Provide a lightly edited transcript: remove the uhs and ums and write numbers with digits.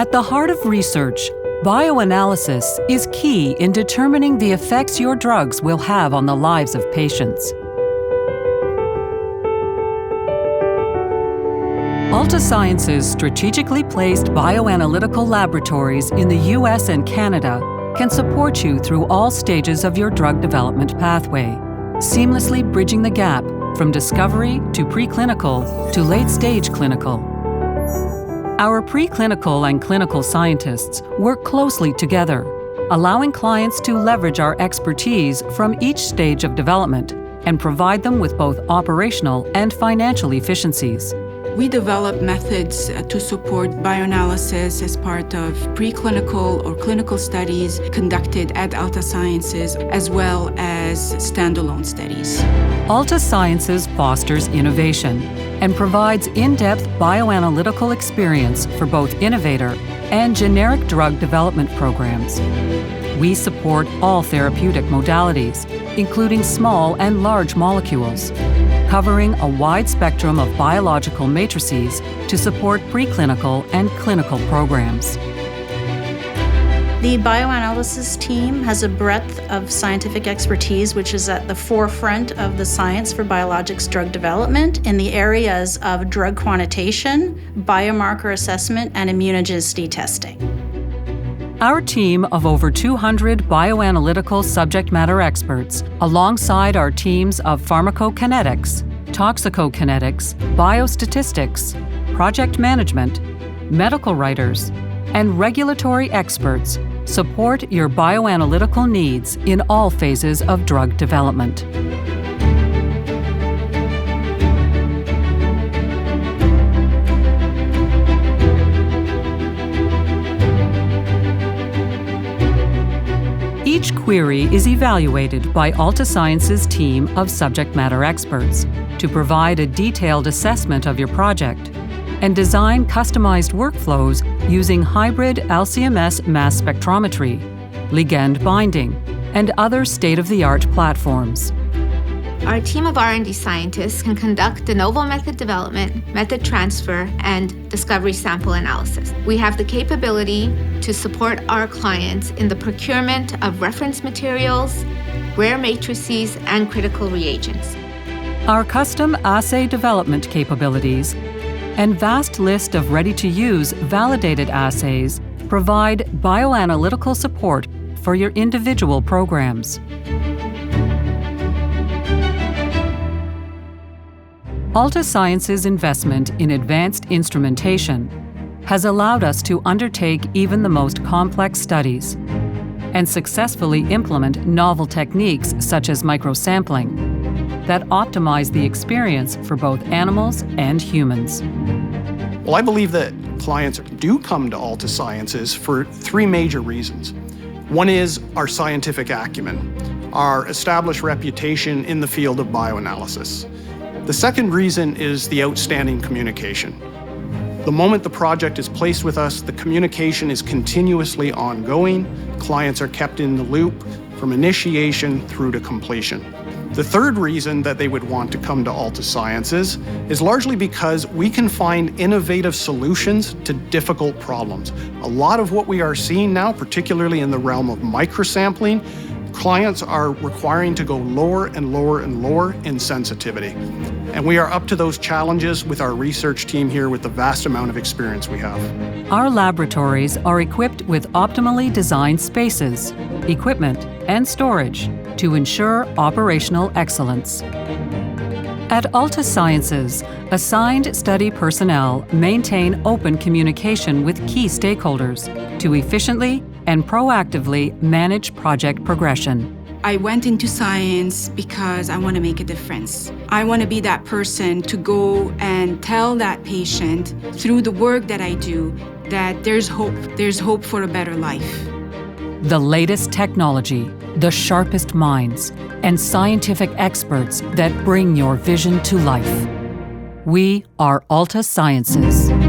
At the heart of research, bioanalysis is key in determining the effects your drugs will have on the lives of patients. Altasciences' strategically placed bioanalytical laboratories in the US and Canada can support you through all stages of your drug development pathway, seamlessly bridging the gap from discovery to preclinical to late-stage clinical. Our preclinical and clinical scientists work closely together, allowing clients to leverage our expertise from each stage of development and provide them with both operational and financial efficiencies. We develop methods to support bioanalysis as part of preclinical or clinical studies conducted at Altasciences, as well as standalone studies. Altasciences fosters innovation and provides in-depth bioanalytical experience for both innovator and generic drug development programs. We support all therapeutic modalities, including small and large molecules, covering a wide spectrum of biological matrices to support preclinical and clinical programs. The bioanalysis team has a breadth of scientific expertise which is at the forefront of the science for biologics drug development in the areas of drug quantitation, biomarker assessment, and immunogenicity testing. Our team of over 200 bioanalytical subject matter experts, alongside our teams of pharmacokinetics, toxicokinetics, biostatistics, project management, medical writers, and regulatory experts, support your bioanalytical needs in all phases of drug development. Each query is evaluated by Altasciences' team of subject matter experts to provide a detailed assessment of your project and design customized workflows using hybrid LC-MS mass spectrometry, ligand binding, and other state-of-the-art platforms. Our team of R&D scientists can conduct de novo method development, method transfer, and discovery sample analysis. We have the capability to support our clients in the procurement of reference materials, rare matrices, and critical reagents. Our custom assay development capabilities and vast list of ready-to-use validated assays provide bioanalytical support for your individual programs. Altasciences' investment in advanced instrumentation has allowed us to undertake even the most complex studies and successfully implement novel techniques such as microsampling that optimize the experience for both animals and humans. Well, I believe that clients do come to Altasciences for three major reasons. One is our scientific acumen, our established reputation in the field of bioanalysis. The second reason is the outstanding communication. The moment the project is placed with us, the communication is continuously ongoing. Clients are kept in the loop from initiation through to completion. The third reason that they would want to come to Altasciences is largely because we can find innovative solutions to difficult problems. A lot of what we are seeing now, particularly in the realm of microsampling, clients are requiring to go lower and lower and lower in sensitivity. And we are up to those challenges with our research team here with the vast amount of experience we have. Our laboratories are equipped with optimally designed spaces, equipment, and storage to ensure operational excellence. At Altasciences, assigned study personnel maintain open communication with key stakeholders to efficiently and proactively manage project progression. I went into science because I want to make a difference. I want to be that person to go and tell that patient through the work that I do that there's hope. There's hope for a better life. The latest technology, the sharpest minds, and scientific experts that bring your vision to life. We are Altasciences.